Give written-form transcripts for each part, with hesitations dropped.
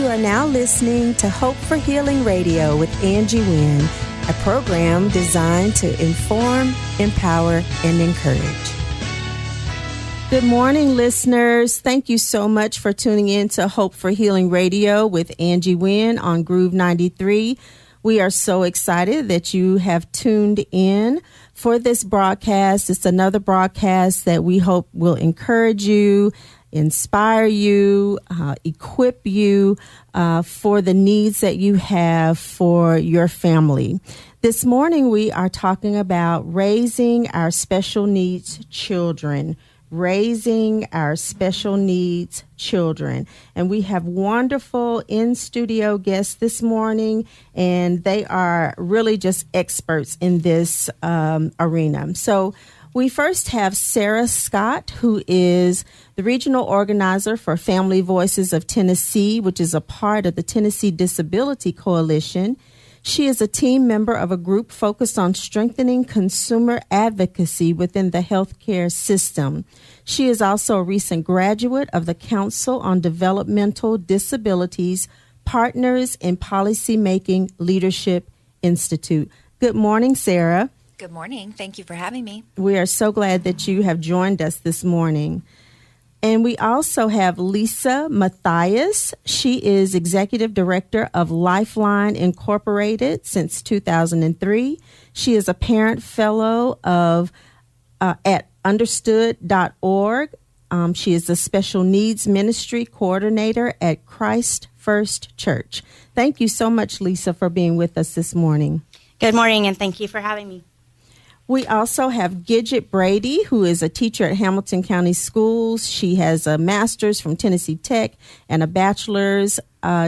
You are now listening to Hope for Healing Radio with Angie Wynn, a program designed to inform, empower, and encourage. Good morning, listeners. Thank you so much for tuning in to Hope for Healing Radio with Angie Wynn on Groove 93. We are so excited that you have tuned in for this broadcast. It's another broadcast that we hope will encourage you, inspire you, equip you for the needs that you have for your family. This morning, we are talking about raising our special needs children. Raising our special needs children. And we have wonderful in-studio guests this morning, and they are really just experts in this arena. So we first have Sara Scott, who is the regional organizer for Family Voices of Tennessee, which is a part of the Tennessee Disability Coalition. She is a team member of a group focused on strengthening consumer advocacy within the healthcare system. She is also a recent graduate of the Council on Developmental Disabilities Partners in Policymaking Leadership Institute. Good morning, Sara. Good morning. Thank you for having me. We are so glad that you have joined us this morning. And we also have Lisa Mattheiss. She is Executive Director of Lifeline Incorporated since 2003. She is a parent fellow of at understood.org. She is a special needs ministry coordinator at Christ First Church. Thank you so much, Lisa, for being with us this morning. Good morning, and thank you for having me. We also have Gidget Brady, who is a teacher at Hamilton County Schools. She has a master's from Tennessee Tech and a bachelor's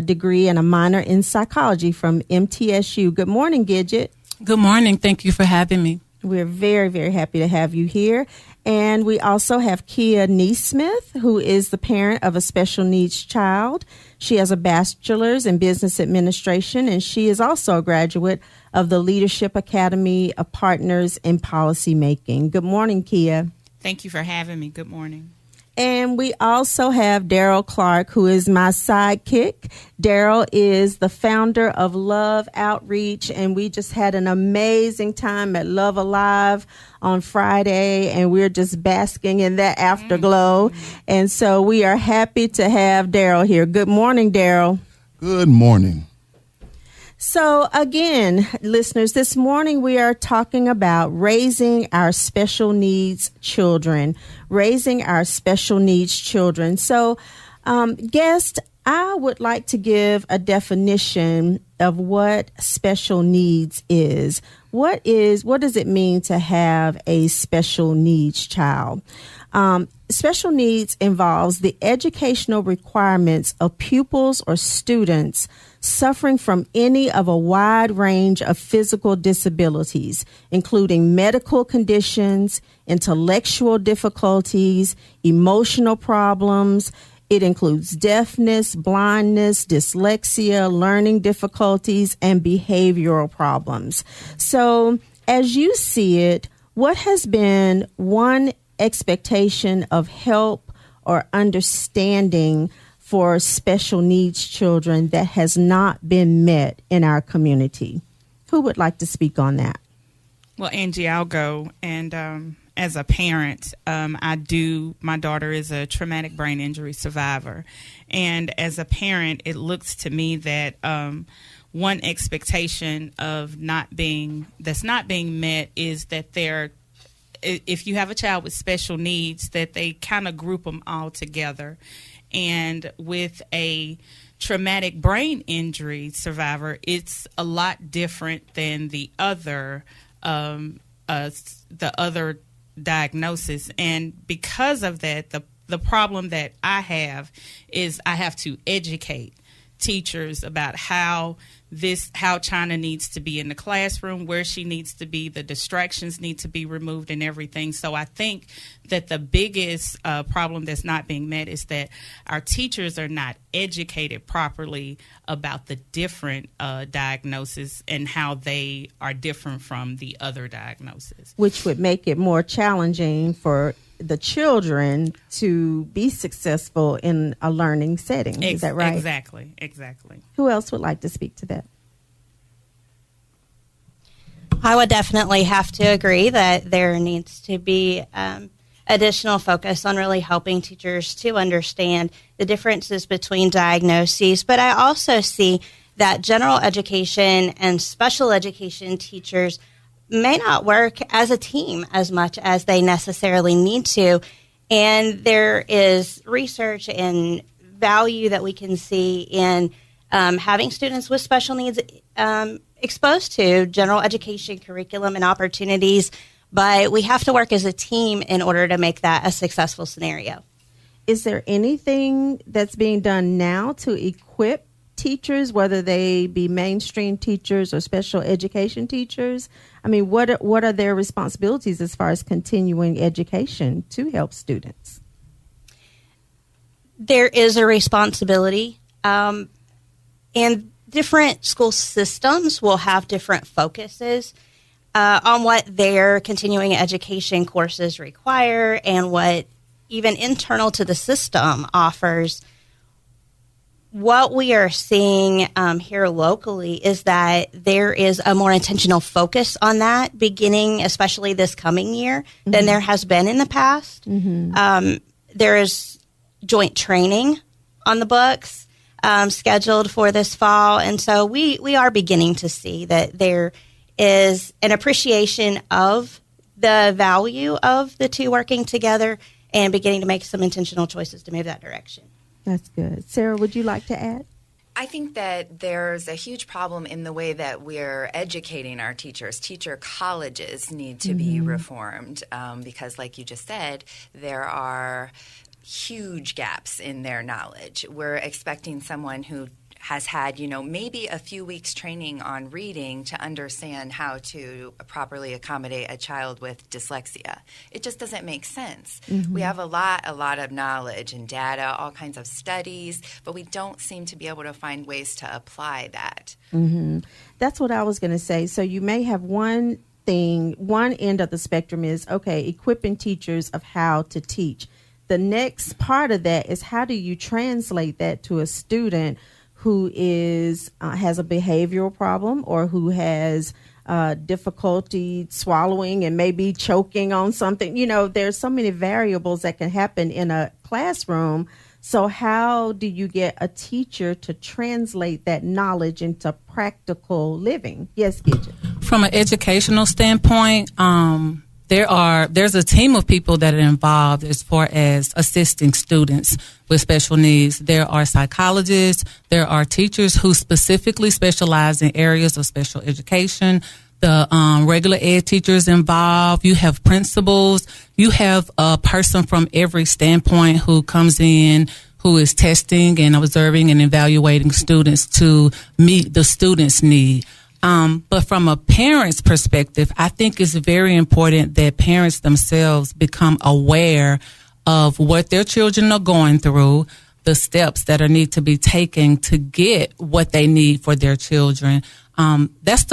degree and a minor in psychology from MTSU. Good morning, Gidget. Good morning. Thank you for having me. We're very, very happy to have you here. And we also have Kiah Nesmith, who is the parent of a special needs child. She has a bachelor's in business administration, and she is also a graduate of the Leadership Academy of Partners in Policymaking. Good morning, Kiah. Thank you for having me. Good morning. And we also have Daryl Clark, who is my sidekick. Daryl is the founder of Love Outreach, and we just had an amazing time at Love Alive on Friday, and we're just basking in that afterglow. And so we are happy to have Daryl here. Good morning, Daryl. Good morning. So again, listeners, this morning we are talking about raising our special needs children, raising our special needs children. So, guest, I would like to give a definition of what special needs is. What does it mean to have a special needs child? Special needs involves the educational requirements of pupils or students suffering from any of a wide range of physical disabilities, including medical conditions, intellectual difficulties, emotional problems. It includes deafness, blindness, dyslexia, learning difficulties, and behavioral problems. So, as you see it, what has been one expectation of help or understanding for special needs children that has not been met in our community? Who would like to speak on that? Well, Angie, I'll go. And as a parent, my daughter is a traumatic brain injury survivor. And as a parent, it looks to me that one expectation of that's not being met is that if you have a child with special needs, that they kind of group them all together. And with a traumatic brain injury survivor, it's a lot different than the other diagnosis. And because of that, the problem that I have is I have to educate teachers about how China needs to be in the classroom, where she needs to be, the distractions need to be removed and everything. So I think that the biggest problem that's not being met is that our teachers are not educated properly about the different diagnoses and how they are different from the other diagnoses. Which would make it more challenging for the children to be successful in a learning setting. Is that right? Exactly. Who else would like to speak to that? I would definitely have to agree that there needs to be additional focus on really helping teachers to understand the differences between diagnoses. But I also see that general education and special education teachers may not work as a team as much as they necessarily need to. And there is research and value that we can see in having students with special needs exposed to general education curriculum and opportunities. But we have to work as a team in order to make that a successful scenario. Is there anything that's being done now to equip teachers, whether they be mainstream teachers or special education teachers? I mean, what are their responsibilities as far as continuing education to help students? There is a responsibility, and different school systems will have different focuses on what their continuing education courses require and what even internal to the system offers. What we are seeing here locally is that there is a more intentional focus on that beginning, especially this coming year, than there has been in the past. There is joint training on the books scheduled for this fall. And so we are beginning to see that there is an appreciation of the value of the two working together and beginning to make some intentional choices to move that direction. That's good. Sara, would you like to add? I think that there's a huge problem in the way that we're educating our teachers. Teacher colleges need to be reformed because, like you just said, there are huge gaps in their knowledge. We're expecting someone who has had, maybe a few weeks training on reading to understand how to properly accommodate a child with dyslexia. It just doesn't make sense. We have a lot of knowledge and data, all kinds of studies, but we don't seem to be able to find ways to apply that. That's what I was going to say. So you may have one end of the spectrum is, okay, equipping teachers of how to teach. The next part of that is how do you translate that to a student who has a behavioral problem or who has difficulty swallowing and maybe choking on something. There's so many variables that can happen in a classroom. So how do you get a teacher to translate that knowledge into practical living? Yes, Gidget. From an educational standpoint, there's a team of people that are involved as far as assisting students with special needs. There are psychologists, there are teachers who specifically specialize in areas of special education, the regular ed teachers involved, you have principals, you have a person from every standpoint who comes in, who is testing and observing and evaluating students to meet the students' need. But from a parent's perspective, I think it's very important that parents themselves become aware of what their children are going through, the steps that need to be taken to get what they need for their children. That's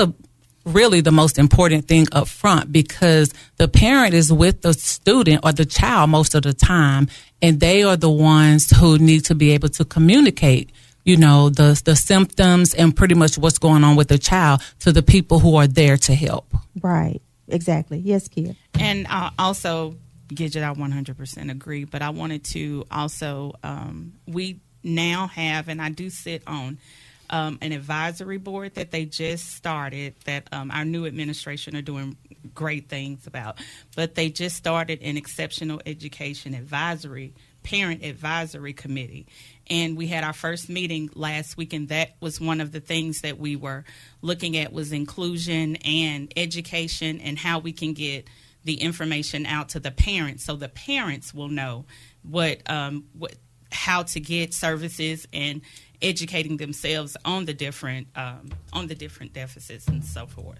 really the most important thing up front, because the parent is with the student or the child most of the time, and they are the ones who need to be able to communicate the symptoms and pretty much what's going on with the child to the people who are there to help. Right. Exactly. Yes, Kiah. And also, Gidget, I 100% agree, but I wanted to also, we now have, and I do sit on an advisory board that they just started that our new administration are doing great things about, but they just started an exceptional education parent advisory committee. And we had our first meeting last week, and that was one of the things that we were looking at was inclusion and education and how we can get the information out to the parents so the parents will know how to get services and educating themselves on the different deficits and so forth.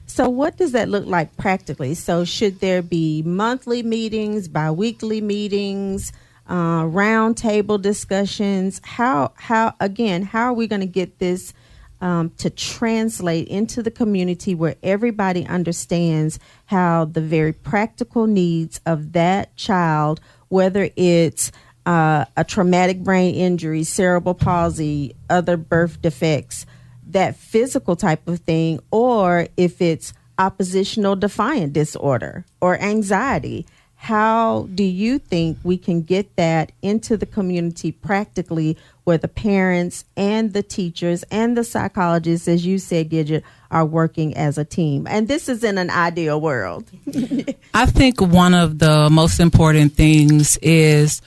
So what does that look like practically? So should there be monthly meetings, biweekly meetings, round table discussions? How are we going to get this to translate into the community where everybody understands how the very practical needs of that child, whether it's a traumatic brain injury, cerebral palsy, other birth defects, that physical type of thing, or if it's oppositional defiant disorder or anxiety. How do you think we can get that into the community practically, where the parents and the teachers and the psychologists, as you said, Gidget, are working as a team? And this is in an ideal world. I think one of the most important things is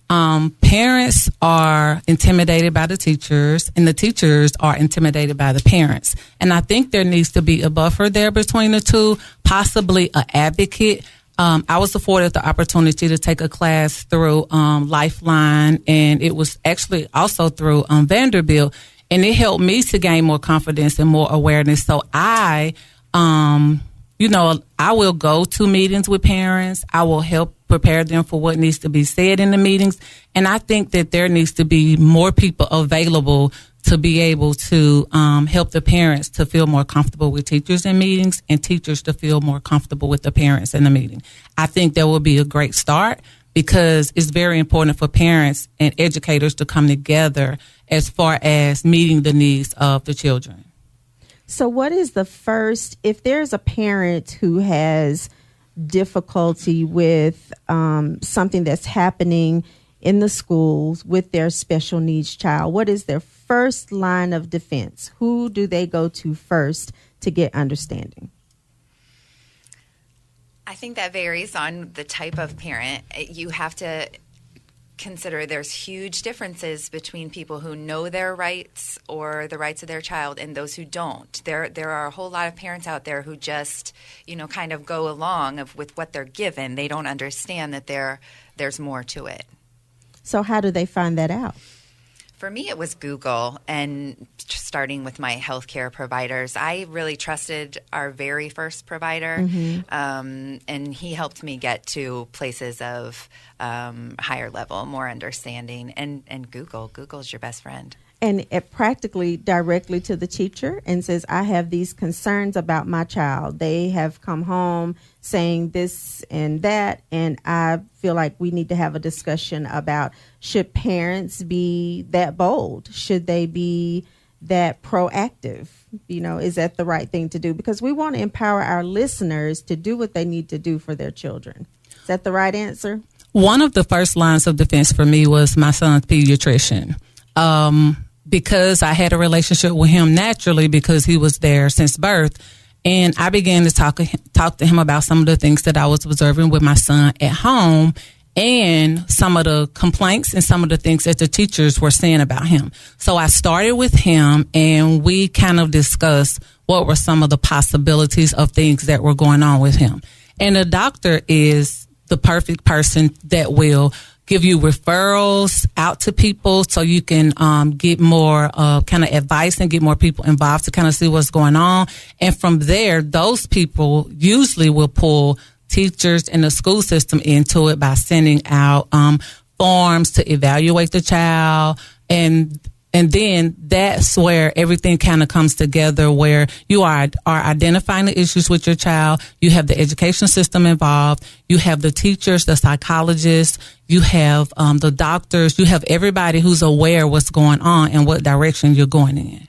parents are intimidated by the teachers, and the teachers are intimidated by the parents. And I think there needs to be a buffer there between the two, possibly an advocate. I was afforded the opportunity to take a class through Lifeline, and it was actually also through Vanderbilt, and it helped me to gain more confidence and more awareness. So I will go to meetings with parents. I will help prepare them for what needs to be said in the meetings. And I think that there needs to be more people available to be able to help the parents to feel more comfortable with teachers in meetings, and teachers to feel more comfortable with the parents in the meeting. I think that would be a great start, because it's very important for parents and educators to come together as far as meeting the needs of the children. So what is the first, if there's a parent who has difficulty with something that's happening in the schools with their special needs child, what is their first line of defense? Who do they go to first to get understanding? I think that varies on the type of parent. You have to consider there's huge differences between people who know their rights or the rights of their child and those who don't. There are a whole lot of parents out there who just, kind of go along with what they're given. They don't understand that there's more to it. So how do they find that out? For me, it was Google, and starting with my healthcare providers. I really trusted our very first provider, and he helped me get to places of higher level, more understanding. And Google's your best friend. And it practically directly to the teacher and says, I have these concerns about my child. They have come home saying this and that, and I feel like we need to have a discussion about, should parents be that bold? Should they be that proactive? Is that the right thing to do? Because we want to empower our listeners to do what they need to do for their children. Is that the right answer? One of the first lines of defense for me was my son's pediatrician. Because I had a relationship with him naturally, because he was there since birth. And I began to talk to him about some of the things that I was observing with my son at home, and some of the complaints and some of the things that the teachers were saying about him. So I started with him, and we kind of discussed what were some of the possibilities of things that were going on with him. And the doctor is the perfect person that will give you referrals out to people so you can get more kind of advice and get more people involved to kind of see what's going on. And from there, those people usually will pull teachers in the school system into it by sending out forms to evaluate the child. And then that's where everything kind of comes together, where you are identifying the issues with your child. You have the education system involved. You have the teachers, the psychologists. You have the doctors. You have everybody who's aware what's going on and what direction you're going in.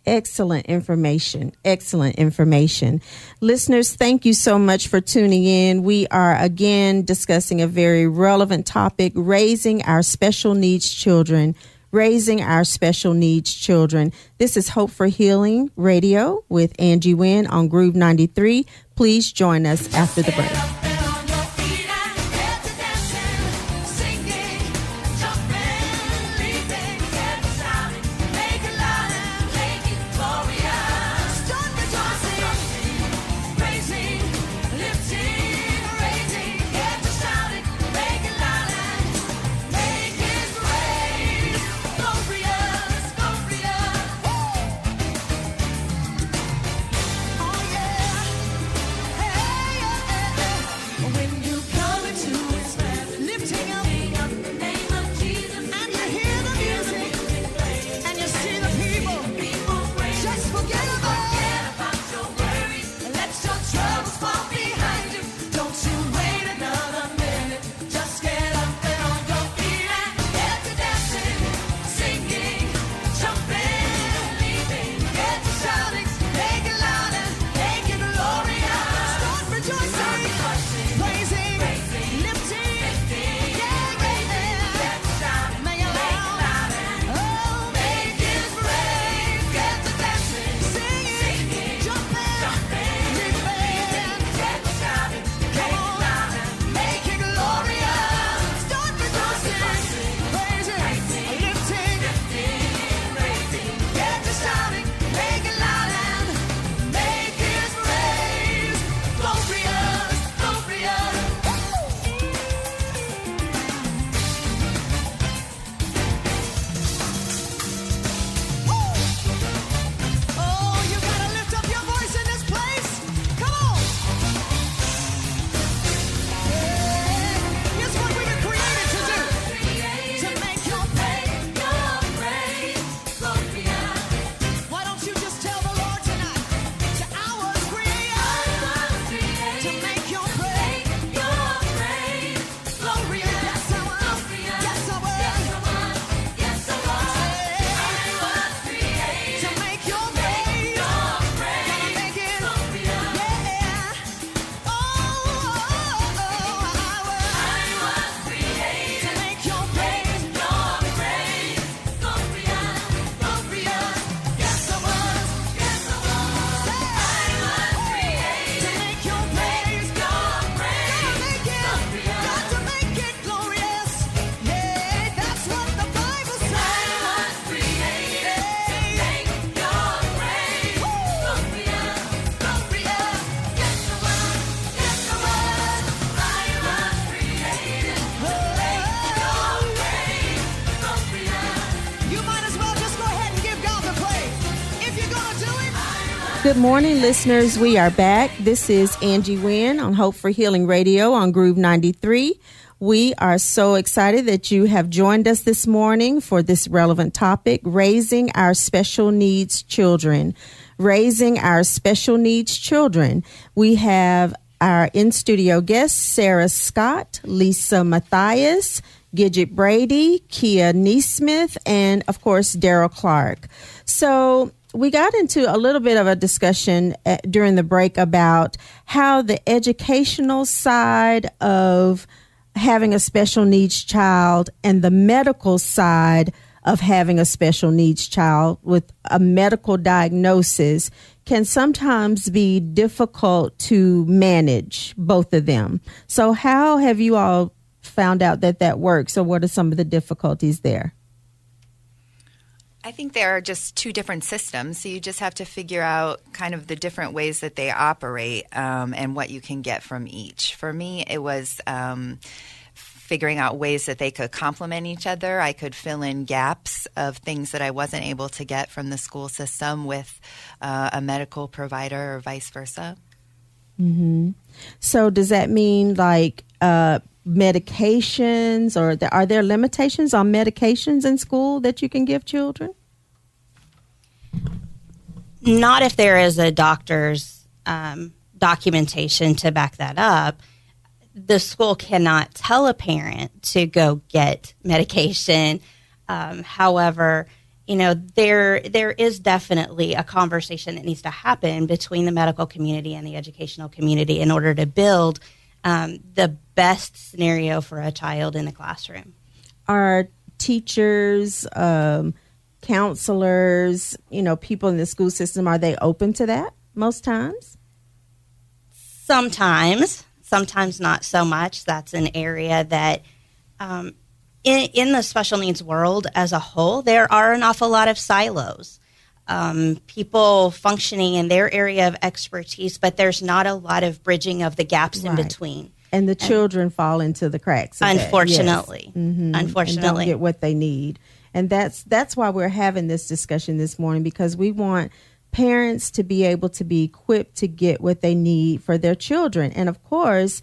Excellent information. Excellent information. Listeners, thank you so much for tuning in. We are again discussing a very relevant topic, raising our special needs children. Raising our special needs children. This is Hope for Healing Radio with Angie Wynn on Groove 93. Please join us after the break. Good morning, listeners. We are back. This is Angie Wynn on Hope for Healing Radio on Groove 93. We are so excited that you have joined us this morning for this relevant topic, raising our special needs children. Raising our special needs children. We have our in-studio guests, Sara Scott, Lisa Mattheiss, Gidget Brady, Kiah Nesmith, and, of course, Daryl Clark. So we got into a little bit of a discussion during the break about how the educational side of having a special needs child and the medical side of having a special needs child with a medical diagnosis can sometimes be difficult to manage, both of them. So how have you all found out that works, or what are some of the difficulties there? I think there are just two different systems, so you just have to figure out kind of the different ways that they operate and what you can get from each. For me, it was figuring out ways that they could complement each other. I could fill in gaps of things that I wasn't able to get from the school system with a medical provider or vice versa. Mm-hmm. So does that mean like medications, or are there limitations on medications in school that you can give children? Not if there is a doctor's documentation to back that up. The school cannot tell a parent to go get medication. However, there is definitely a conversation that needs to happen between the medical community and the educational community in order to build the best scenario for a child in the classroom. Are teachers, counselors, people in the school system, are they open to that most times? Sometimes not so much. That's an area that in the special needs world as a whole, there are an awful lot of silos. People functioning in their area of expertise, but there's not a lot of bridging of the gaps in between. And the children fall into the cracks of unfortunately. Yes. Mm-hmm. Unfortunately. And don't get what they need. And that's why we're having this discussion this morning, because we want parents to be able to be equipped to get what they need for their children. And of course,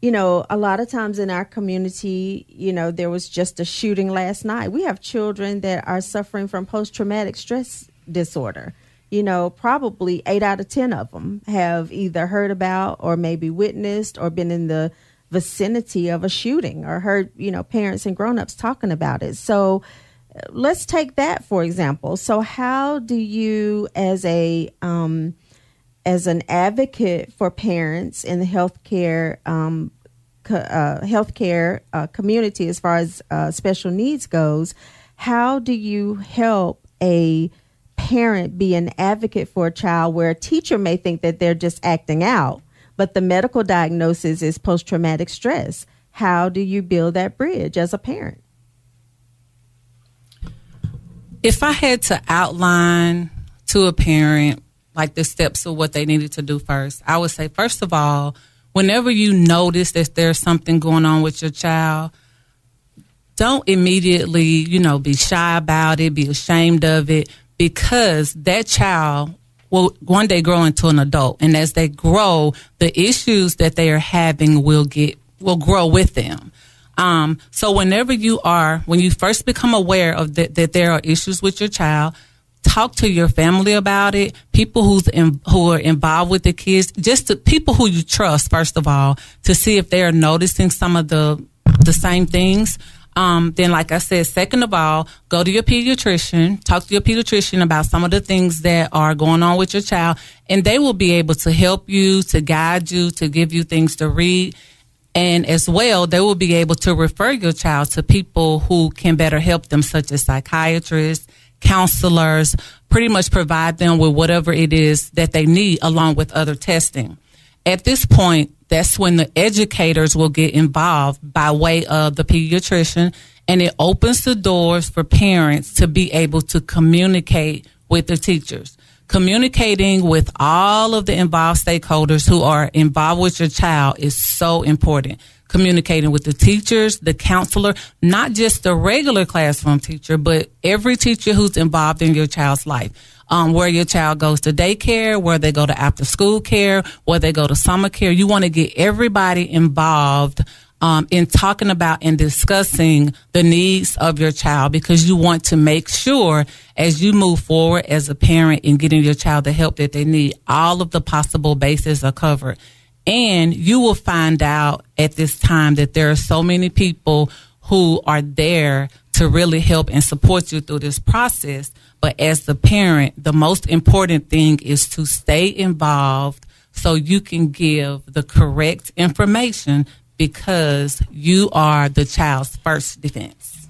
a lot of times in our community, there was just a shooting last night. We have children that are suffering from post-traumatic stress disorder. Probably 8 out of 10 of them have either heard about or maybe witnessed or been in the vicinity of a shooting or heard, parents and grown-ups talking about it. So let's take that, for example. So how do you, as an advocate for parents in the healthcare community, as far as special needs goes, how do you help a parent be an advocate for a child where a teacher may think that they're just acting out, but the medical diagnosis is post-traumatic stress? How do you build that bridge as a parent? If I had to outline to a parent like the steps of what they needed to do first, I would say, first of all, whenever you notice that there's something going on with your child, don't immediately, be shy about it, be ashamed of it, because that child will one day grow into an adult. And as they grow, the issues that they are having will grow with them. So when you first become aware of that there are issues with your child, talk to your family about it, people who are involved with the kids, people who you trust, first of all, to see if they are noticing some of the same things. Then, like I said, second of all, go to your pediatrician, talk to your pediatrician about some of the things that are going on with your child, and they will be able to help you, to guide you, to give you things to read. And as well, they will be able to refer your child to people who can better help them, such as psychiatrists, counselors, pretty much provide them with whatever it is that they need along with other testing. At this point, that's when the educators will get involved by way of the pediatrician, and it opens the doors for parents to be able to communicate with the teachers. Communicating with all of the involved stakeholders who are involved with your child is so important. communicating with the teachers, the counselor, not just the regular classroom teacher, but every teacher who's involved in your child's life. Where your child goes to daycare, where they go to after school care, where they go to summer care. You want to get everybody involved in talking about and discussing the needs of your child, because you want to make sure as you move forward as a parent in getting your child the help that they need, all of the possible bases are covered. And you will find out at this time that there are so many people who are there to really help and support you through this process. But as the parent, the most important thing is to stay involved so you can give the correct information, because you are the child's first defense.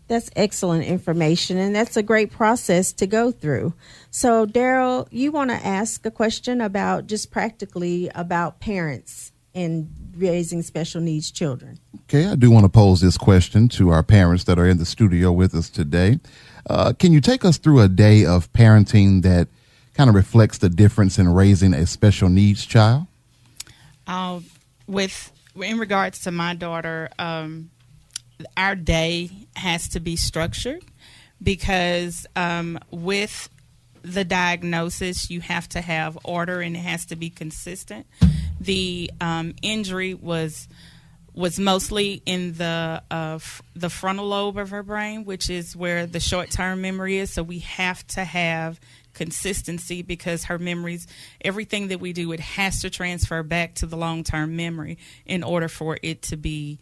That's excellent information, and that's a great process to go through. So, Daryl, you want to ask a question about just practically about parents and raising special needs children. Okay, I do want to pose this question to our parents that are in the studio with us today. Can you take us through a day of parenting that kind of reflects the difference in raising a special needs child? In regards to my daughter, our day has to be structured, because with the diagnosis, you have to have order and it has to be consistent. The injury was mostly in the frontal lobe of her brain, which is where the short-term memory is. So we have to have consistency, because her memories, everything that we do, it has to transfer back to the long-term memory in order for it to be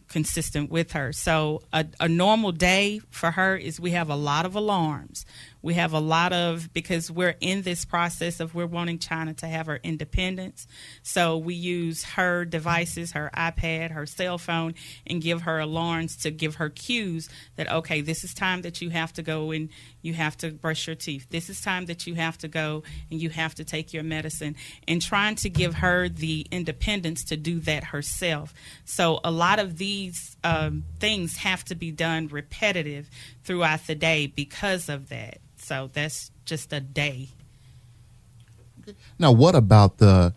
consistent with her. So a normal day for her is we have a lot of alarms. We have a lot of, because we're in this process of we're wanting China to have her independence. So we use her devices, her iPad, her cell phone, and give her alarms to give her cues that, okay, this is time that you have to go and you have to brush your teeth. This is time that you have to go and you have to take your medicine, and trying to give her the independence to do that herself. So a lot of these things have to be done repetitive throughout the day because of that. So that's just a day. Now, what about the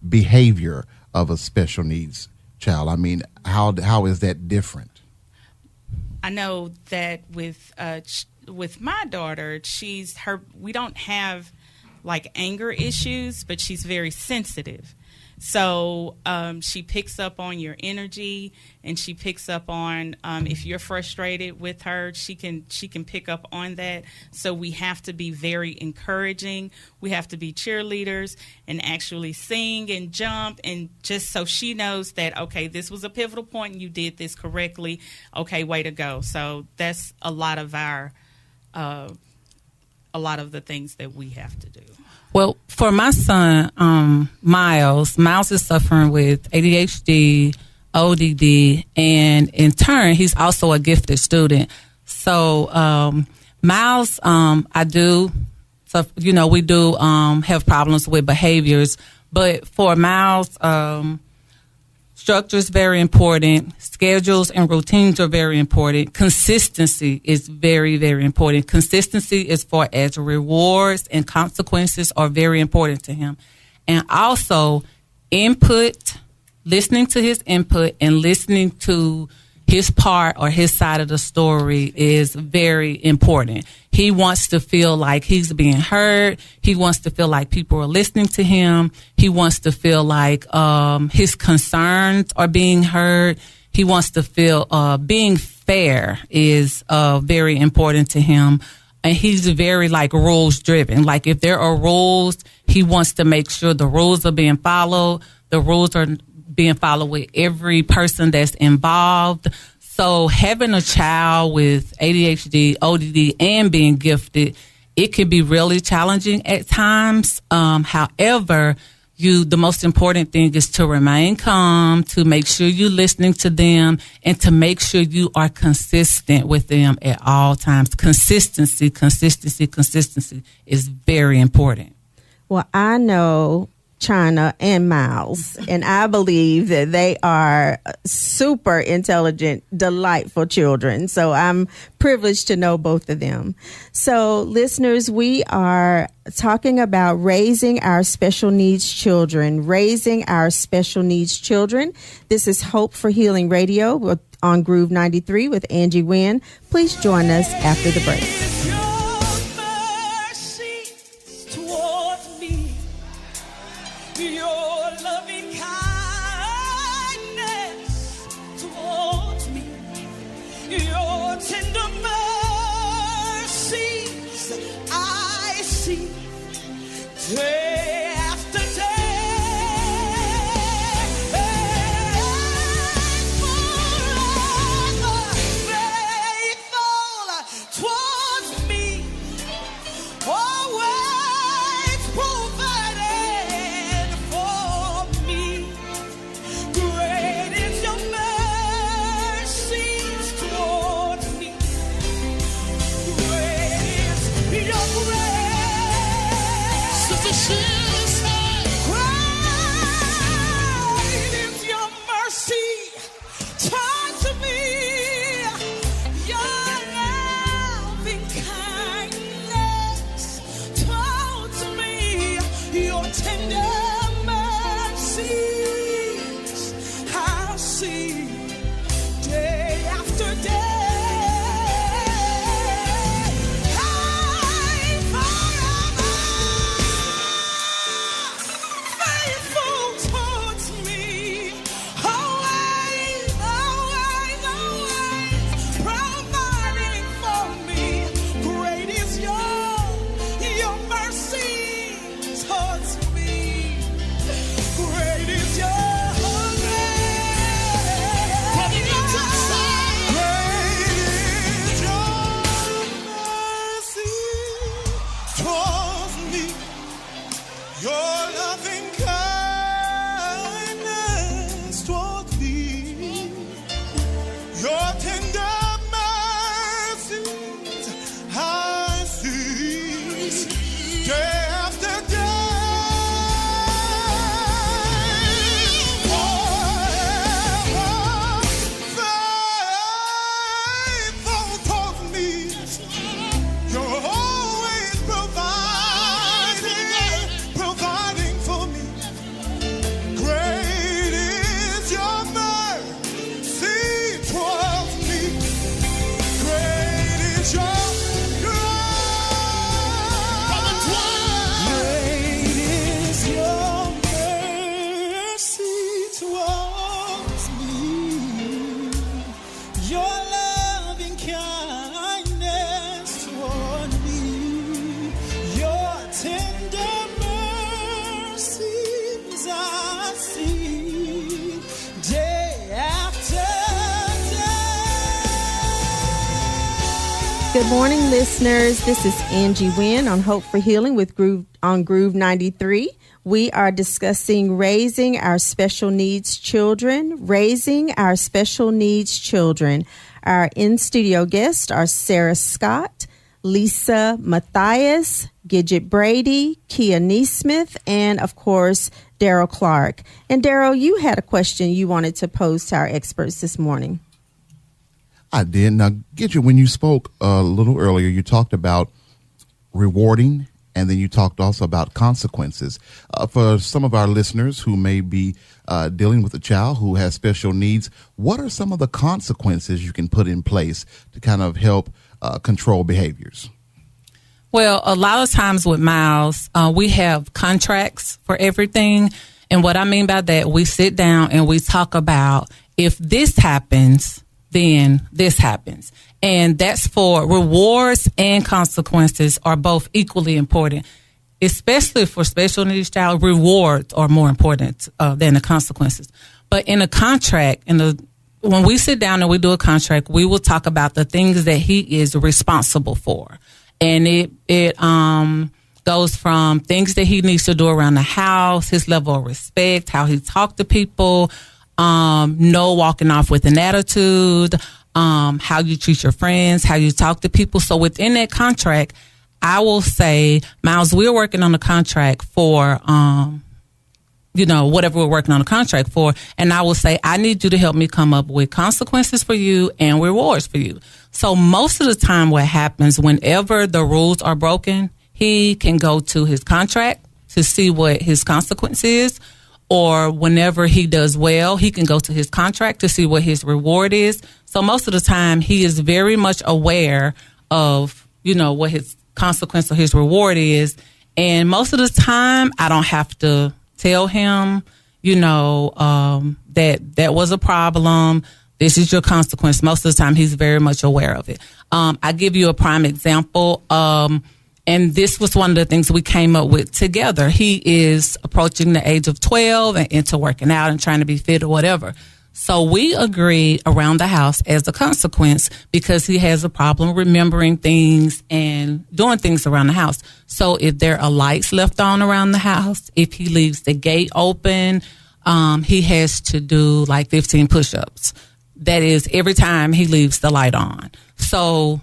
behavior of a special needs child? I mean, how is that different? I know that with my daughter, we don't have like anger issues, but she's very sensitive. So she picks up on your energy, and she picks up on if you're frustrated with her, she can pick up on that. So we have to be very encouraging. We have to be cheerleaders and actually sing and jump, and just so she knows that, okay, this was a pivotal point and you did this correctly. Okay, way to go. So that's a lot of the things that we have to do. Well, for my son, Miles is suffering with ADHD, ODD, and in turn, he's also a gifted student. So, Miles, we do have problems with behaviors, but for Miles, structure is very important. Schedules and routines are very important. Consistency is very, very important. Consistency as far as rewards and consequences are very important to him. And also input, listening to his input and listening to his part or his side of the story is very important. He wants to feel like he's being heard. He wants to feel like people are listening to him. He wants to feel like his concerns are being heard. He wants to feel being fair is very important to him. And he's very rules driven. Like if there are rules, he wants to make sure the rules are being followed. The rules are being followed with every person that's involved. So having a child with ADHD, ODD, and being gifted, it can be really challenging at times. However, the most important thing is to remain calm, to make sure you're listening to them, and to make sure you are consistent with them at all times. Consistency is very important. Well, I know China, and Miles. And I believe that they are super intelligent, delightful children. So I'm privileged to know both of them. So listeners, we are talking about raising our special needs children, This is Hope for Healing Radio on Groove 93 with Angie Wynn. Please join us after the break. Day after day, faithful towards me, always providing for me. Great is your mercies towards me. Great is your grace. Great is your mercy towards me, your loving kindness towards me, your tender mercies I see day after day. Good morning, listeners. This is Angie Wynn on Hope for Healing with Groove 93. We are discussing raising our special needs children. Our in-studio guests are Sara Scott, Lisa Mattheiss, Gidget Brady, Kiah Nesmith, and, of course, Daryl Clark. And, Daryl, you had a question you wanted to pose to our experts this morning. I did. Now, Gidget, when you spoke a little earlier, you talked about rewarding, and then you talked also about consequences. For some of our listeners who may be dealing with a child who has special needs, what are some of the consequences you can put in place to kind of help control behaviors? Well, a lot of times with Miles, we have contracts for everything. And what I mean by that, we sit down and we talk about if this happens, then this happens. And that's for rewards and consequences are both equally important, especially for special needs child. Rewards are more important than the consequences. But in a contract, when we sit down and we do a contract, we will talk about the things that he is responsible for. And it goes from things that he needs to do around the house, his level of respect, how he talk to people, no walking off with an attitude, how you treat your friends, how you talk to people. So within that contract, I will say, Miles, we're working on a contract for whatever we're working on a contract for. And I will say, I need you to help me come up with consequences for you and rewards for you. So most of the time what happens whenever the rules are broken, he can go to his contract to see what his consequence is. Or whenever he does well, he can go to his contract to see what his reward is. So most of the time, he is very much aware of, what his consequence or his reward is. And most of the time, I don't have to tell him, that was a problem. This is your consequence. Most of the time, he's very much aware of it. I give you a prime example. And this was one of the things we came up with together. He is approaching the age of 12 and into working out and trying to be fit or whatever. So we agreed around the house as a consequence because he has a problem remembering things and doing things around the house. So if there are lights left on around the house, if he leaves the gate open, he has to do like 15 push-ups. That is every time he leaves the light on. So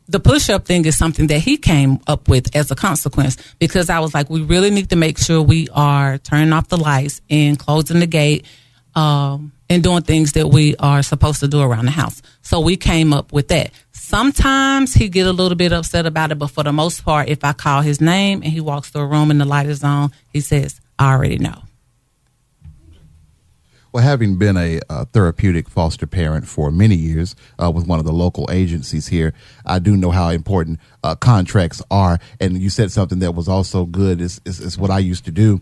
the push-up thing is something that he came up with as a consequence because I was like, we really need to make sure we are turning off the lights and closing the gate and doing things that we are supposed to do around the house. So we came up with that. Sometimes he get a little bit upset about it, but for the most part, if I call his name and he walks through a room and the light is on, he says, I already know. Well, having been a therapeutic foster parent for many years with one of the local agencies here, I do know how important contracts are. And you said something that was also good is what I used to do.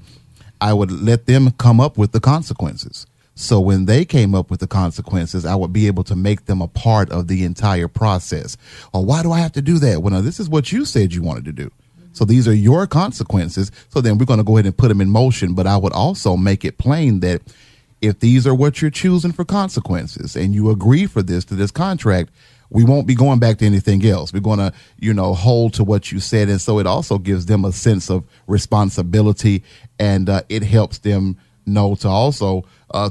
I would let them come up with the consequences. So when they came up with the consequences, I would be able to make them a part of the entire process. Or why do I have to do that? Well, now, this is what you said you wanted to do. So these are your consequences. So then we're going to go ahead and put them in motion. But I would also make it plain that if these are what you're choosing for consequences and you agree for this to this contract, we won't be going back to anything else. We're going to, hold to what you said. And so it also gives them a sense of responsibility, and it helps them know to also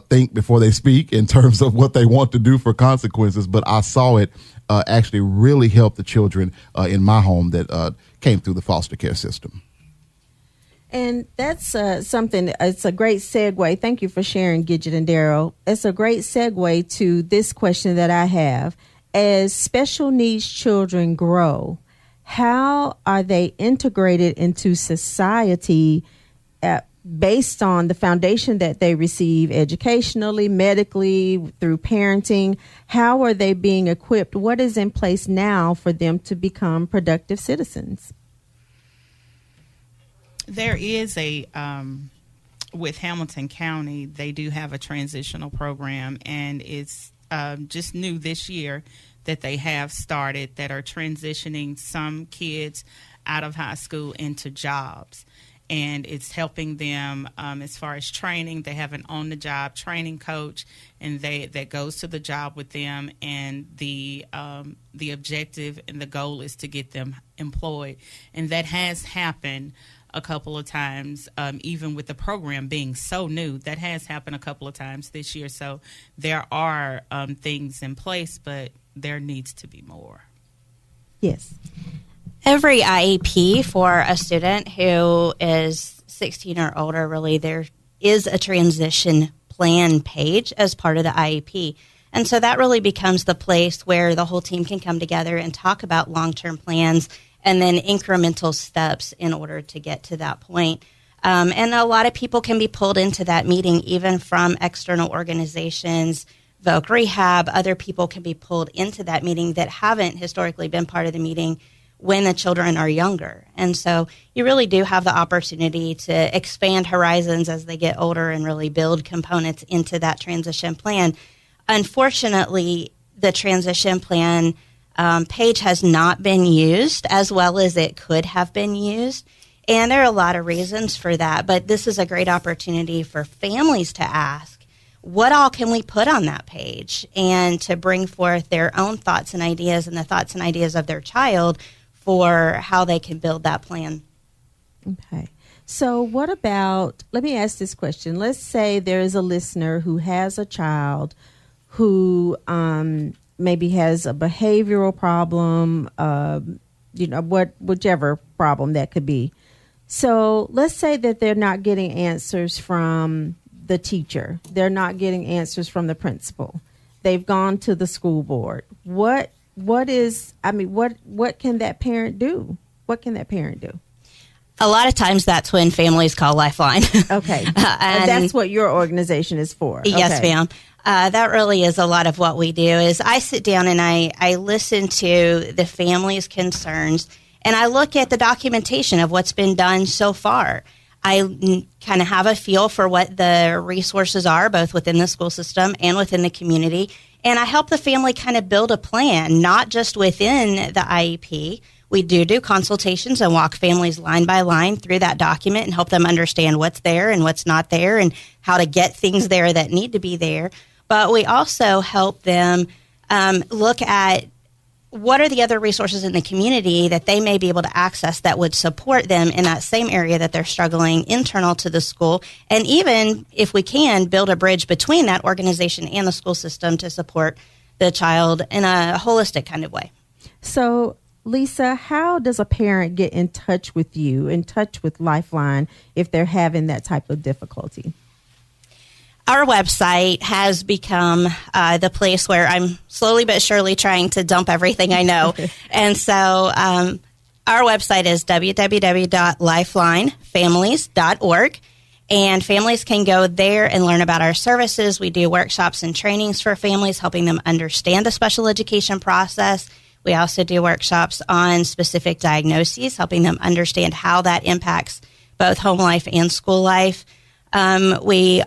think before they speak in terms of what they want to do for consequences. But I saw it actually really help the children in my home that came through the foster care system. And that's something, it's a great segue. Thank you for sharing, Gidget and Daryl. It's a great segue to this question that I have. As special needs children grow, how are they integrated into society based on the foundation that they receive educationally, medically, through parenting? How are they being equipped? What is in place now for them to become productive citizens? There is with Hamilton County, they do have a transitional program, and it's just new this year that they have started that are transitioning some kids out of high school into jobs. And it's helping them as far as training. They have an on-the-job training coach, and that goes to the job with them. And the objective and the goal is to get them employed. And that has happened a couple of times, even with the program being so new. That has happened a couple of times this year. So there are things in place, but there needs to be more. Yes. Every IEP for a student who is 16 or older, really, there is a transition plan page as part of the IEP. And so that really becomes the place where the whole team can come together and talk about long-term plans and then incremental steps in order to get to that point. And a lot of people can be pulled into that meeting, even from external organizations, Voc Rehab. Other people can be pulled into that meeting that haven't historically been part of the meeting when the children are younger. And so you really do have the opportunity to expand horizons as they get older and really build components into that transition plan. Unfortunately, the transition plan page has not been used as well as it could have been used. And there are a lot of reasons for that, but this is a great opportunity for families to ask, what all can we put on that page? And to bring forth their own thoughts and ideas and the thoughts and ideas of their child for how they can build that plan. Okay. So what about, let me ask this question. Let's say there is a listener who has a child who maybe has a behavioral problem, whichever problem that could be. So let's say that they're not getting answers from the teacher. They're not getting answers from the principal. They've gone to the school board. What can that parent do? What can that parent do? A lot of times that's when families call Lifeline. Okay. And that's what your organization is for. Yes, Okay. ma'am. That really is a lot of what we do is I sit down and I listen to the family's concerns and I look at the documentation of what's been done so far. I kind of have a feel for what the resources are, both within the school system and within the community. And I help the family kind of build a plan, not just within the IEP. We do consultations and walk families line by line through that document and help them understand what's there and what's not there and how to get things there that need to be there. But we also help them look at what are the other resources in the community that they may be able to access that would support them in that same area that they're struggling internal to the school. And even if we can build a bridge between that organization and the school system to support the child in a holistic kind of way. So, Lisa, how does a parent get in touch with you, in touch with Lifeline, if they're having that type of difficulty? Our website has become the place where I'm slowly but surely trying to dump everything I know. And so our website is www.lifelinefamilies.org. And families can go there and learn about our services. We do workshops and trainings for families, helping them understand the special education process. We also do workshops on specific diagnoses, helping them understand how that impacts both home life and school life. Families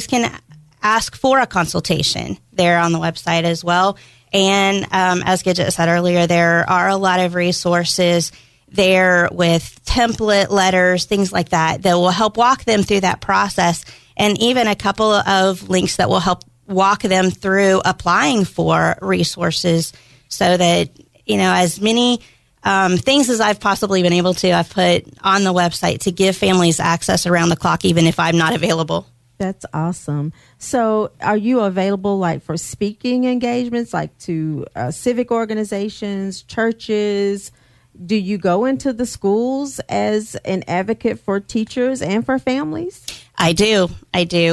can ask for a consultation there on the website as well. And as Gidget said earlier, there are a lot of resources there with template letters, things like that will help walk them through that process. And even a couple of links that will help walk them through applying for resources so that, as many things as I've possibly been able to, I've put on the website to give families access around the clock, even if I'm not available. That's awesome. So are you available like for speaking engagements, like to civic organizations, churches? Do you go into the schools as an advocate for teachers and for families? I do.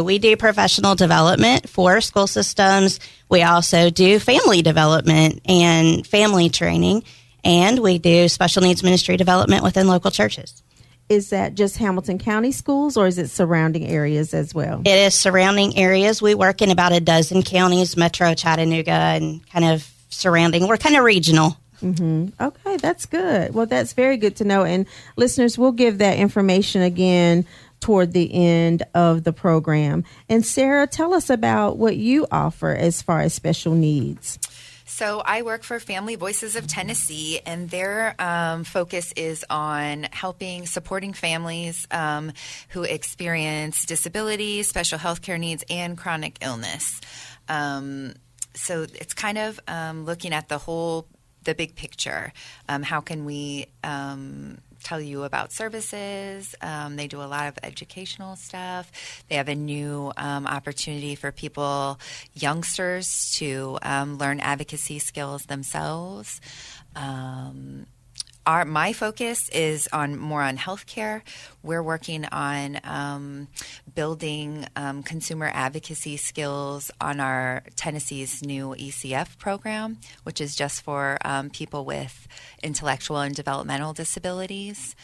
We do professional development for school systems. We also do family development and family training. And we do special needs ministry development within local churches. Is that just Hamilton County schools or is it surrounding areas as well? It is surrounding areas. We work in about a dozen counties, Metro, Chattanooga, and kind of surrounding. We're kind of regional. Mm-hmm. Okay, that's good. Well, that's very good to know. And listeners, we'll give that information again toward the end of the program. And Sara, tell us about what you offer as far as special needs. So I work for Family Voices of Tennessee, and their focus is on supporting families who experience disabilities, special health care needs, and chronic illness. So it's kind of looking at the big picture. How can we tell you about services? They do a lot of educational stuff. They have a new opportunity for youngsters to learn advocacy skills themselves. My focus is more on healthcare. We're working on building consumer advocacy skills on our Tennessee's new ECF program, which is just for people with intellectual and developmental disabilities.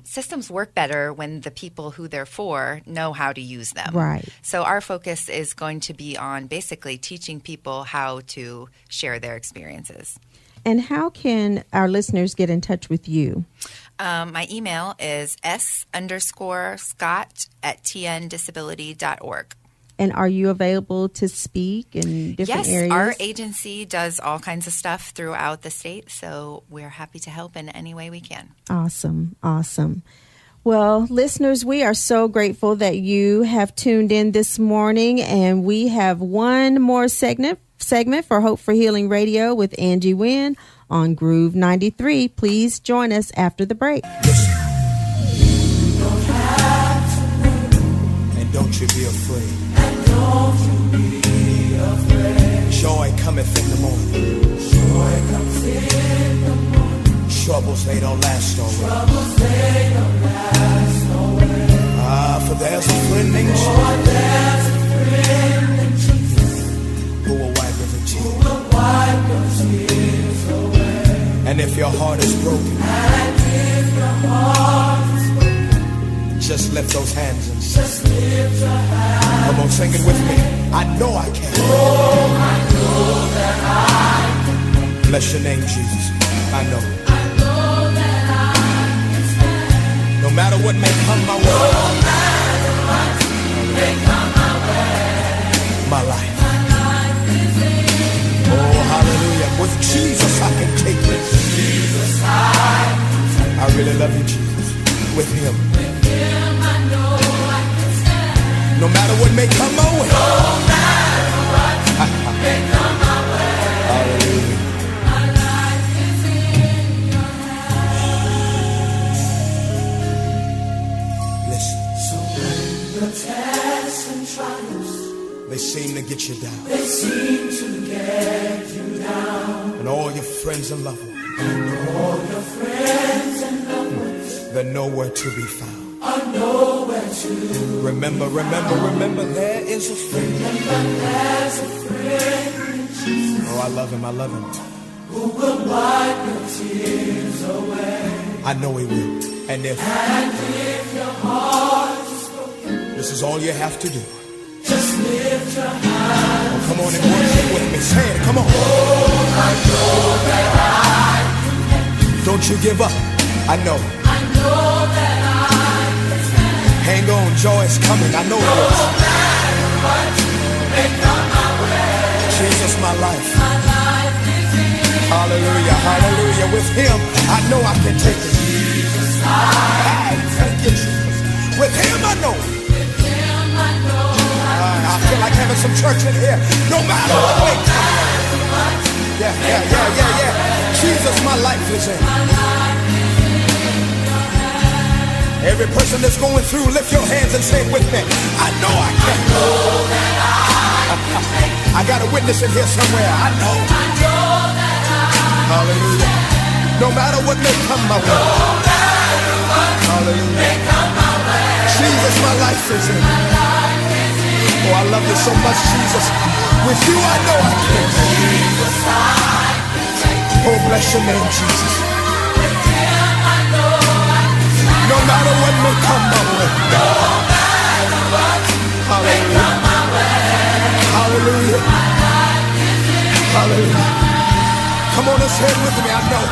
Systems work better when the people who they're for know how to use them. Right. So our focus is going to be on basically teaching people how to share their experiences. And how can our listeners get in touch with you? My email is s_scott@tndisability.org. And are you available to speak in different areas? Yes, our agency does all kinds of stuff throughout the state, so we're happy to help in any way we can. Awesome. Well, listeners, we are so grateful that you have tuned in this morning, and we have one more segment for Hope for Healing Radio with Angie Wynn on Groove 93. Please join us after the break. And don't you be afraid. Joy cometh in the morning. Joy troubles, they don't last always. For there's a friend named Jesus who will wipe every tear. And if your heart is broken, just lift those hands and sing. Come on, sing it with me. I know I can. Bless your name, Jesus. I know. No matter what may come my way. My life. Oh, hallelujah. With Jesus I can take this. I really love you, Jesus. With him. No matter what may come my way. Hallelujah. Listen. So when the tests and trials, they seem to get you down. They seem to get you down. And all your friends and loved ones. And all your friends and loved ones. They're nowhere to be found. Are nowhere to. Remember, there is a friend. There's a friend in Jesus. Oh, I love him. Who will wipe your tears away. I know he will. And if your heart is broken, this is all you have to do. Just lift your hands. Oh, come on and worship with me. Say it, come on. Oh, I know that I can. Don't you give up. I know that I can stand. Hang on, joy is coming. I know it is. No matter what may come my way. Jesus, my life. My life is in. Hallelujah, hallelujah. With him, I know I can take it. Jesus, I thank you, Jesus. With him, I know. I feel like having some church in here. No matter what may come. Yeah. Jesus, my life is in. Every person that's going through, lift your hands and say it with me. I know I can. I got a witness in here somewhere. I know. Hallelujah. No matter what may come my way. Hallelujah. Jesus, my life is in. Oh, I love you so much, Jesus. With you, I know I can. Oh, bless your name, Jesus. No matter what may come my way. Hallelujah. Hallelujah. Hallelujah. Come on and say it with me. I know.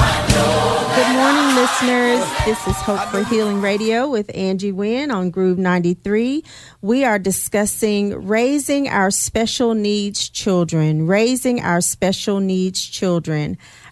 Good morning, listeners. This is Hope for Healing Radio with Angie Wynn on Groove 93. We are discussing raising our special needs children.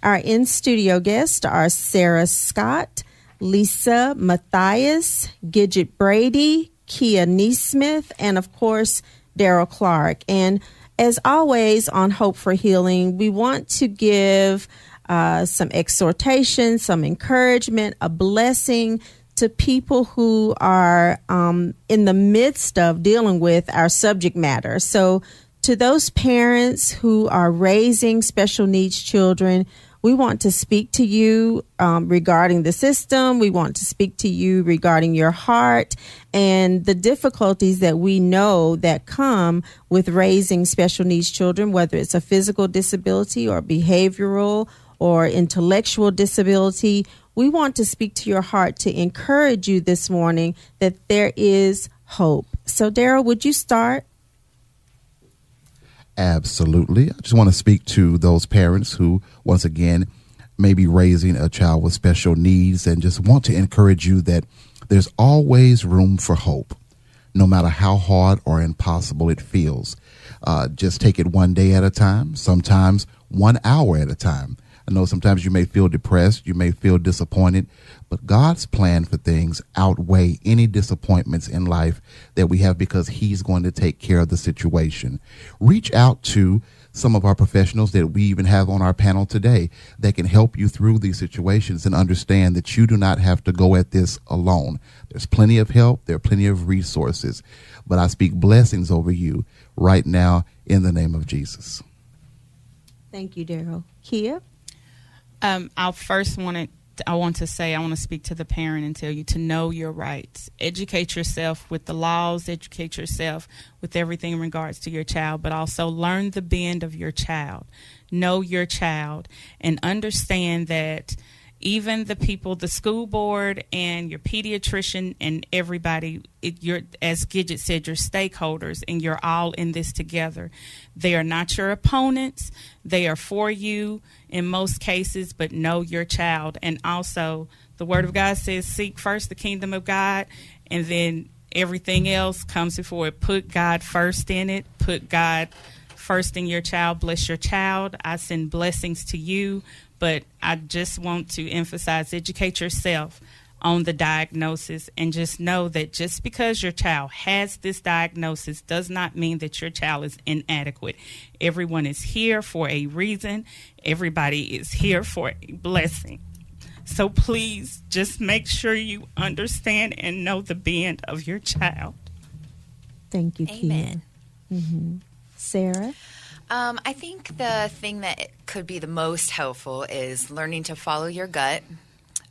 Our in-studio guests are Sara Scott, Lisa Mattheiss, Gidget Brady, Kiah Nesmith, and of course, Daryl Clark. And as always on Hope for Healing, we want to give some exhortation, some encouragement, a blessing to people who are in the midst of dealing with our subject matter. So to those parents who are raising special needs children, we want to speak to you regarding the system. We want to speak to you regarding your heart and the difficulties that we know that come with raising special needs children, whether it's a physical disability or behavioral or intellectual disability. We want to speak to your heart to encourage you this morning that there is hope. So, Daryl, would you start? Absolutely. I just want to speak to those parents who, once again, may be raising a child with special needs and just want to encourage you that there's always room for hope, no matter how hard or impossible it feels. Just take it one day at a time, sometimes 1 hour at a time. I know sometimes you may feel depressed, you may feel disappointed, but God's plan for things outweigh any disappointments in life that we have because he's going to take care of the situation. Reach out to some of our professionals that we even have on our panel today that can help you through these situations and understand that you do not have to go at this alone. There's plenty of help. There are plenty of resources. But I speak blessings over you right now in the name of Jesus. Thank you, Daryl. Kiah? I first wanted I want to speak to the parent and tell you to know your rights. Educate yourself with the laws, educate yourself with everything in regards to your child, but also learn the bend of your child. Know your child and understand that even the people, the school board and your pediatrician and everybody, you're, as Gidget said, your stakeholders, and you're all in this together. They are not your opponents. They are for you in most cases, but know your child. And also, the Word of God says, seek first the kingdom of God, and then everything else comes before it. Put God first in it. Put God first in your child. Bless your child. I send blessings to you. But I just want to emphasize, educate yourself on the diagnosis, and just know that just because your child has this diagnosis does not mean that your child is inadequate. Everyone is here for a reason. Everybody is here for a blessing. So please just make sure you understand and know the bend of your child. Thank you, Amen. Kiah. Sara? I think the thing that could be the most helpful is learning to follow your gut.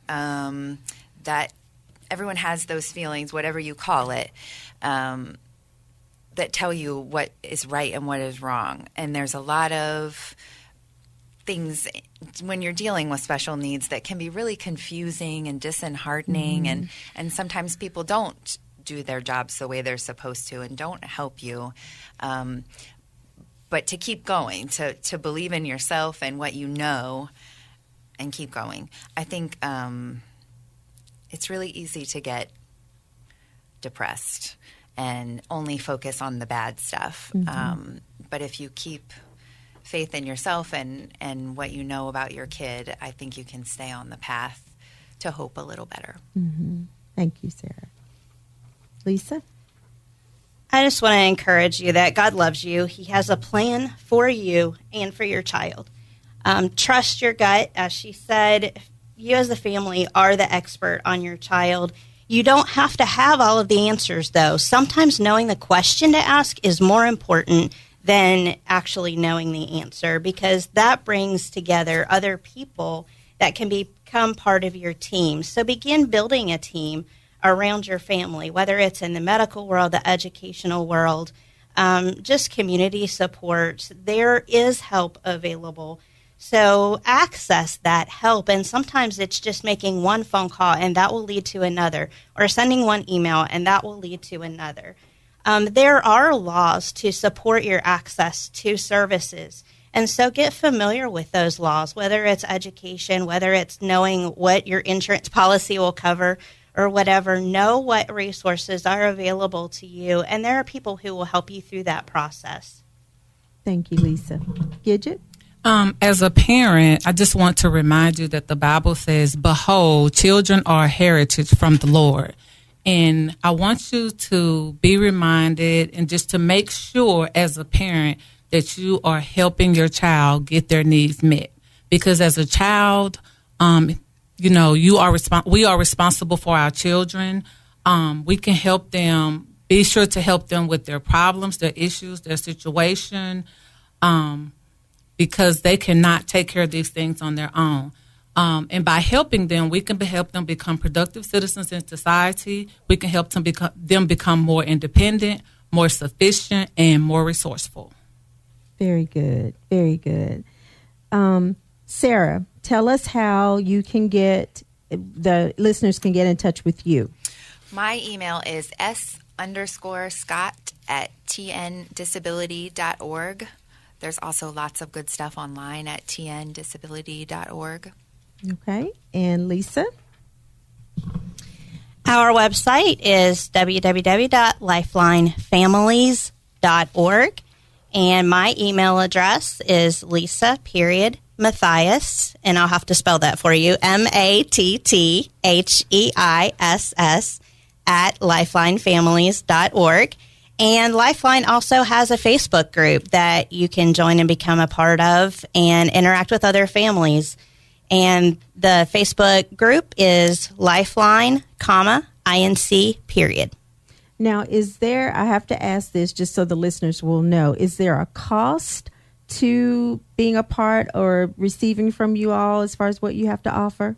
That everyone has those feelings, whatever you call it, that tell you what is right and what is wrong. And there's a lot of things when you're dealing with special needs that can be really confusing and disheartening, and sometimes people don't do their jobs the way they're supposed to and don't help you. But to keep going, to believe in yourself and what you know and keep going. I think it's really easy to get depressed and only focus on the bad stuff. But if you keep faith in yourself and what you know about your kid, I think you can stay on the path to hope a little better. Thank you, Sara. Lisa? I just want to encourage you that God loves you. He has a plan for you and for your child. Trust your gut. As she said, you as a family are the expert on your child. You don't have to have all of the answers, though. Sometimes knowing the question to ask is more important than actually knowing the answer, because that brings together other people that can become part of your team. So begin building a team around your family, whether it's in the medical world, the educational world, just community support. There is help available. So access that help. And sometimes it's just making one phone call and that will lead to another, or sending one email and that will lead to another. There are laws to support your access to services. And so get familiar with those laws, whether it's education, whether it's knowing what your insurance policy will cover, or whatever. Know what resources are available to you, and there are people who will help you through that process. Thank you, Lisa. Gidget? As a parent, I just want to remind you that the Bible says, behold, children are a heritage from the Lord. And I want you to be reminded and just to make sure as a parent that you are helping your child get their needs met. Because as a child, we are responsible for our children. We can help them, be sure to help them with their problems, their issues, their situation, because they cannot take care of these things on their own. And by helping them, we can help them become productive citizens in society. We can help them become more independent, more sufficient, and more resourceful. Very good. Very good. Sara, tell us how the listeners can get in touch with you. My email is s_scott@tndisability.org. There's also lots of good stuff online at tndisability.org. Okay. And Lisa? Our website is www.lifelinefamilies.org. And my email address is Lisa.Mattheiss, and I'll have to spell that for you, Matttheiss @lifelinefamilies.org. And Lifeline also has a Facebook group that you can join and become a part of and interact with other families. And the Facebook group is Lifeline, INC, period. Now, I have to ask this just so the listeners will know, is there a cost to being a part or receiving from you all as far as what you have to offer?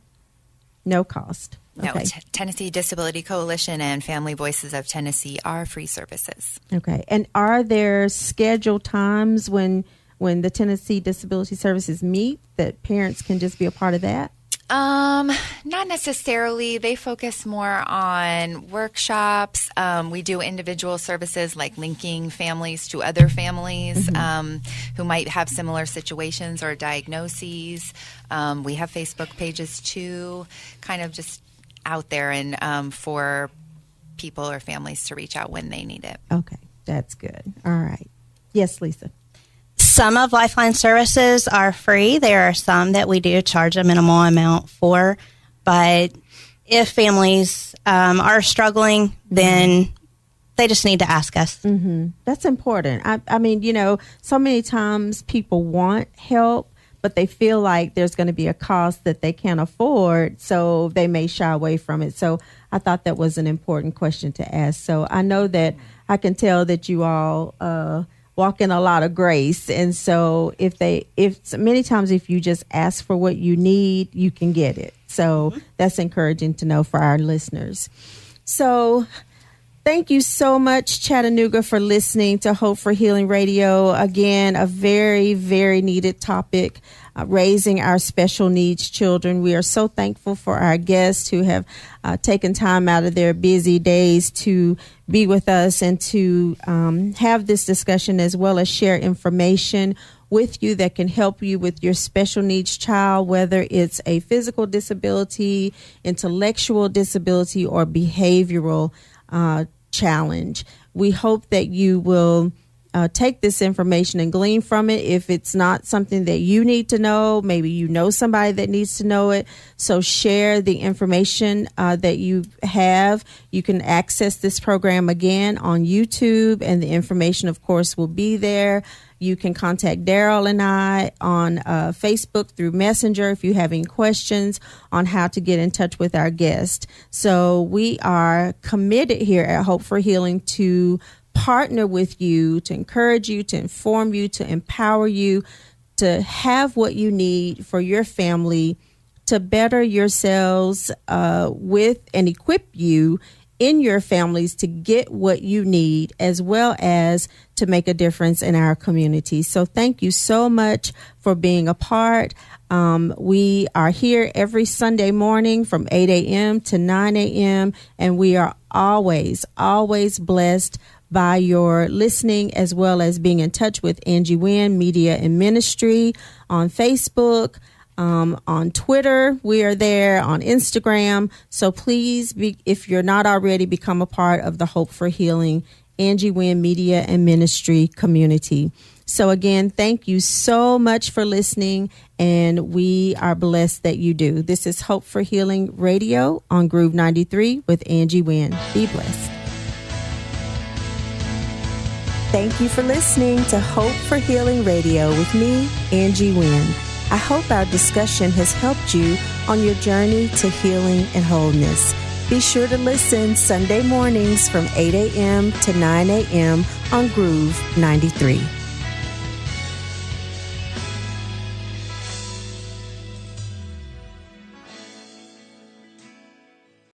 No cost. No, Okay. Tennessee Disability Coalition and Family Voices of Tennessee are free services. Okay. And are there scheduled times when the Tennessee Disability Services meet that parents can just be a part of that? Not necessarily. They focus more on workshops. We do individual services like linking families to other families who might have similar situations or diagnoses. We have Facebook pages too, kind of just out there and for people or families to reach out when they need it. Okay. That's good. All right. Yes, Lisa. Some of Lifeline services are free. There are some that we do charge a minimal amount for. But if families are struggling, then they just need to ask us. Mm-hmm. That's important. I mean, so many times people want help, but they feel like there's going to be a cost that they can't afford, so they may shy away from it. So I thought that was an important question to ask. So I know that I can tell that you all walk in a lot of grace. And so if many times if you just ask for what you need, you can get it. So that's encouraging to know for our listeners. So thank you so much, Chattanooga, for listening to Hope for Healing Radio. Again, a very, very needed topic, raising our special needs children. We are so thankful for our guests who have taken time out of their busy days to be with us and to have this discussion, as well as share information with you that can help you with your special needs child, whether it's a physical disability, intellectual disability, or behavioral challenge. We hope that you will take this information and glean from it. If it's not something that you need to know, maybe you know somebody that needs to know it. So share the information that you have. You can access this program again on YouTube, and the information, of course, will be there. You can contact Daryl and I on Facebook through Messenger if you have any questions on how to get in touch with our guest. So we are committed here at Hope for Healing to partner with you, to encourage you, to inform you, to empower you, to have what you need for your family to better yourselves with and equip you in your families to get what you need, as well as to make a difference in our community. So thank you so much for being a part. We are here every Sunday morning from 8 a.m. to 9 a.m. and we are always, always blessed by your listening, as well as being in touch with Angie Wynn Media and Ministry on Facebook. On Twitter, we are there, on Instagram. So please, if you're not already, become a part of the Hope for Healing Angie Wynn Media and Ministry community. So again, thank you so much for listening, and we are blessed that you do. This is Hope for Healing Radio on Groove 93 with Angie Wynn. Be blessed. Thank you for listening to Hope for Healing Radio with me, Angie Wynn. I hope our discussion has helped you on your journey to healing and wholeness. Be sure to listen Sunday mornings from 8 a.m. to 9 a.m. on Groove 93.